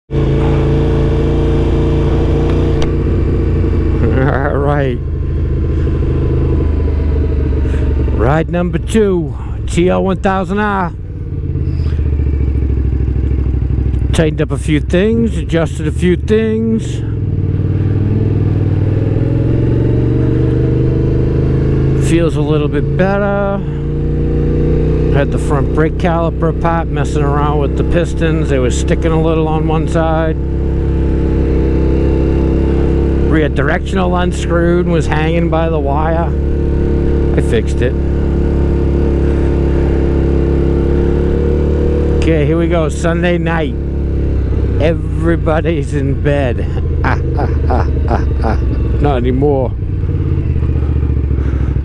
All right. Ride number 2, TL1000R. Tightened up a few things, adjusted a few things. Feels a little bit better. Had the front brake caliper apart, messing around with the pistons. They were sticking a little on one side. Rear directional unscrewed and was hanging by the wire. I fixed it. Okay, here we go. Sunday night. Everybody's in bed. Not anymore.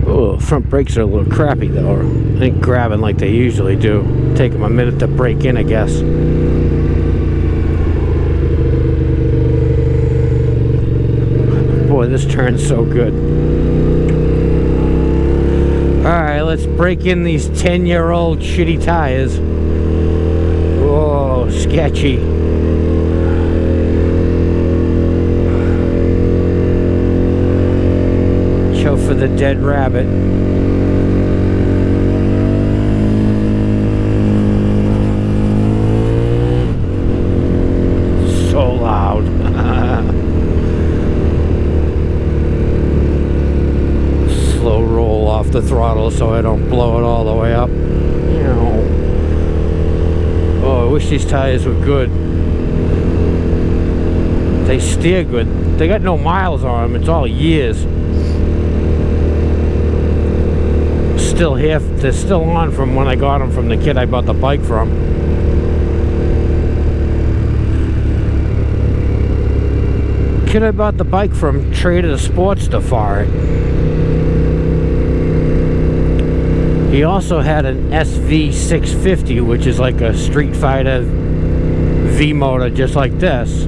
Oh, front brakes are a little crappy though. They ain't grabbing like they usually do. Take them a minute to break in, I guess. Boy, this turns so good. Alright, let's break in these 10-year-old shitty tires. Oh, sketchy. Show for the dead rabbit. So loud. Slow roll off the throttle so I don't blow it all the way up. Oh, I wish these tires were good. They steer good. They got no miles on them. It's all years. Still here. They're still on from when I got them from the kid I bought the bike from. Kid I bought the bike from traded a Sportster for it. He also had an SV650, which is like a Street Fighter V motor just like this,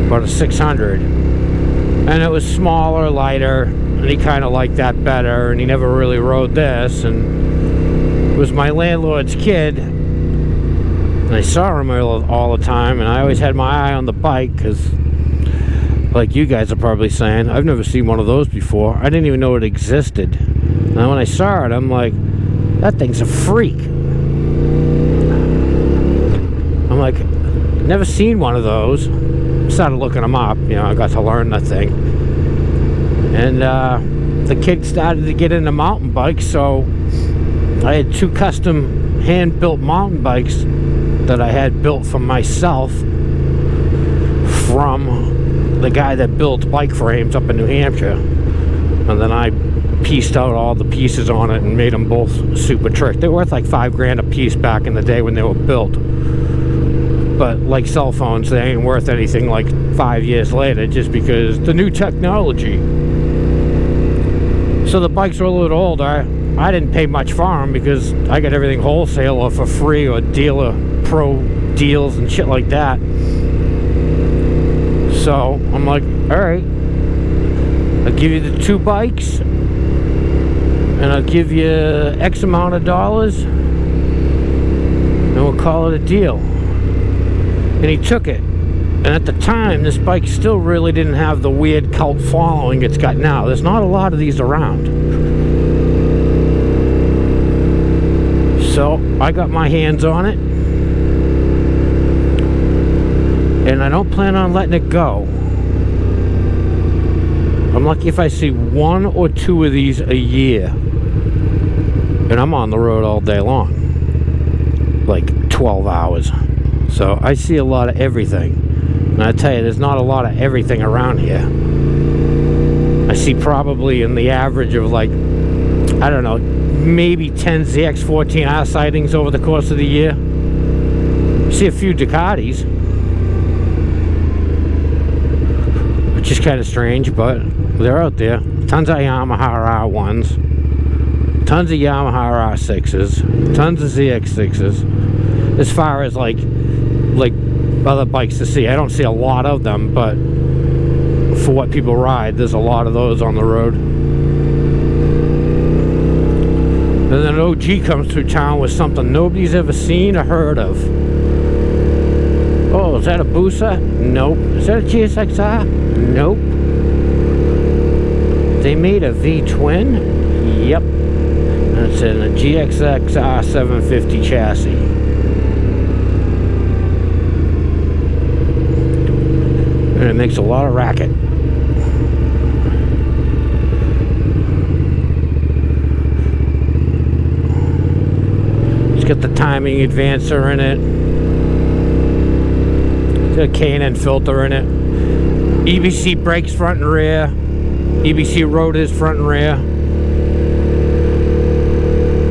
but a 600. And it was smaller, lighter, and he kind of liked that better, and he never really rode this. And it was my landlord's kid, and I saw him all the time, and I always had my eye on the bike, because like you guys are probably saying, I've never seen one of those before. I didn't even know it existed. Now when I saw it, I'm like, that thing's a freak. I'm like, never seen one of those. Started looking them up, you know, I got to learn the thing. And the kid started to get into mountain bikes, so I had 2 custom hand-built mountain bikes that I had built for myself from the guy that built bike frames up in New Hampshire. And then I pieced out all the pieces on it and made them both super trick. They were worth like $5 grand a piece back in the day when they were built. But like cell phones, they ain't worth anything like 5 years later, just because the new technology. So the bikes were a little older. I didn't pay much for them because I got everything wholesale or for free or dealer pro deals and shit like that. So I'm like, alright, I'll give you the 2 bikes and I'll give you X amount of dollars and we'll call it a deal. And he took it. And at the time, this bike still really didn't have the weird cult following it's got now. There's not a lot of these around. So I got my hands on it, and I don't plan on letting it go. I'm lucky if I see 1 or 2 of these a year, and I'm on the road all day long, like 12 hours. So I see a lot of everything. And I tell you, there's not a lot of everything around here. I see probably in the average of like, I don't know, maybe 10 ZX14R sightings over the course of the year. See a few Ducatis, which is kind of strange, but they're out there. Tons of Yamaha R1s, tons of Yamaha R6s, tons of ZX6s. As far as like other bikes to see, I don't see a lot of them, but for what people ride, there's a lot of those on the road. And then OG comes through town with something nobody's ever seen or heard of. Oh, Oh, is that a Busa? Nope. Is that a GSXR? Nope. They made a V-twin? Yep. That's in a GXXR 750 chassis. And it makes a lot of racket. It's got the timing advancer in it. It's got a K&N filter in it. EBC brakes front and rear. EBC rotors front and rear.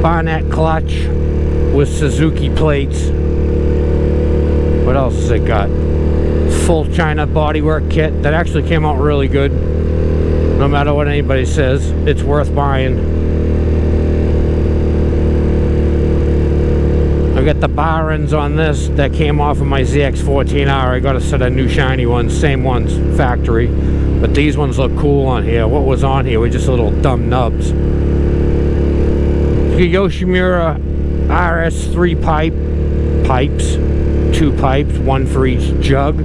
Barnett clutch with Suzuki plates. What else has it got? Full China bodywork kit that actually came out really good. No matter what anybody says, it's worth buying. I got the bar ends on this that came off of my ZX14R. I got a set of new shiny ones, same ones, factory. But these ones look cool on here. What was on here were just little dumb nubs. Yoshimura RS3 pipes, 2 pipes, 1 for each jug.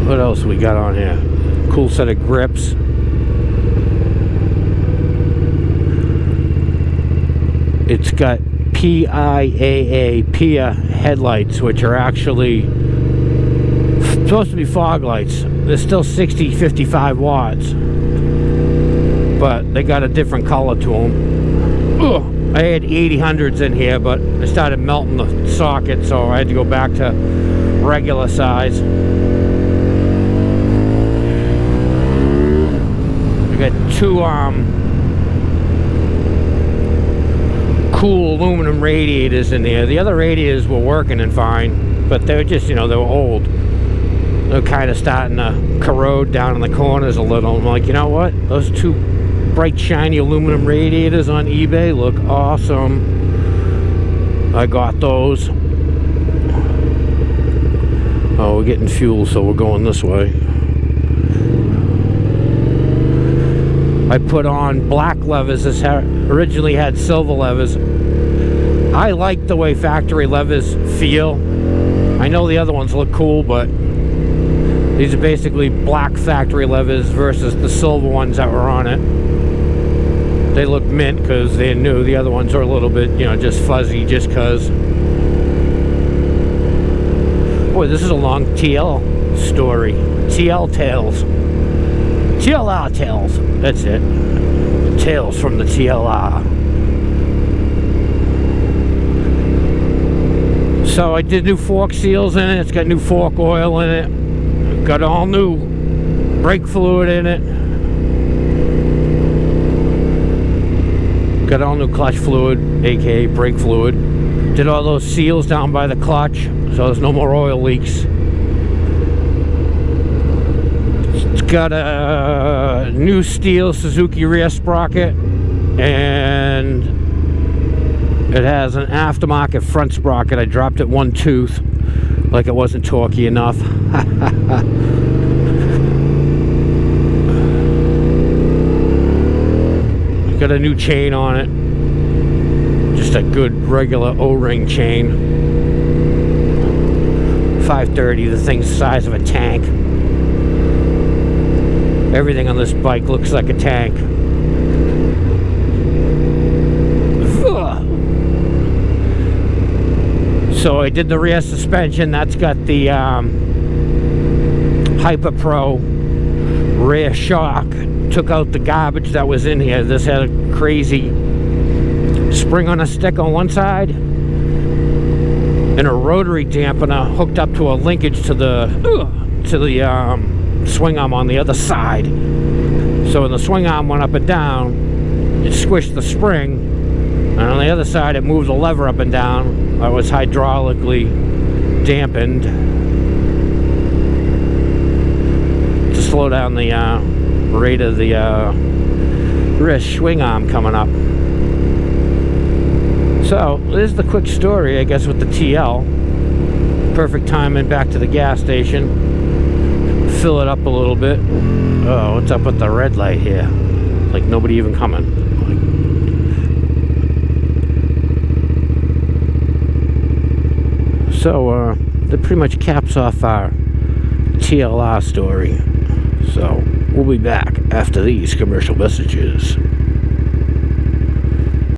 What else we got on here? Cool set of grips. It's got PIA headlights, which are actually supposed to be fog lights. They're still 60-55 watts, but they got a different color to them. Ugh. I had 8000s in here, but I started melting the socket, so I had to go back to regular size. I got 2 cool aluminum radiators in there. The other radiators were working and fine, but they were just, you know, they were old. They're kind of starting to corrode down in the corners a little. I'm like, you know what? Those 2 bright shiny aluminum radiators on eBay look awesome. I got those. Oh, we're getting fuel, so we're going this way. I put on black levers. This originally had silver levers. I like the way factory levers feel. I know the other ones look cool, but these are basically black factory levers versus the silver ones that were on it. They look mint because they're new. The other ones are a little bit, you know, just fuzzy just because. Boy, this is a long TL story. TL tales. TLR tales. That's it. Tales from the TLR. So I did new fork seals in it. It's got new fork oil in it. Got all new brake fluid in it. Got all new clutch fluid, aka brake fluid. Did all those seals down by the clutch, so there's no more oil leaks. It's got a new steel Suzuki rear sprocket, and it has an aftermarket front sprocket. I dropped it 1 tooth, like it wasn't torquey enough. Got a new chain on it. Just a good regular O-ring chain. 530, the thing's the size of a tank. Everything on this bike looks like a tank. So I did the rear suspension. That's got the Hyper Pro rear shock. Took out the garbage that was in here. This had a crazy spring on a stick on one side and a rotary dampener hooked up to a linkage to the swing arm on the other side. So when the swing arm went up and down, it squished the spring, and on the other side it moved the lever up and down. It was hydraulically dampened to slow down the rate of the rear swing arm coming up. So there's the quick story, I guess, with the TL. Perfect timing back to the gas station. Fill it up a little bit. Oh, what's up with the red light here? Like nobody even coming. So that pretty much caps off our TLR story. So we'll be back after these commercial messages.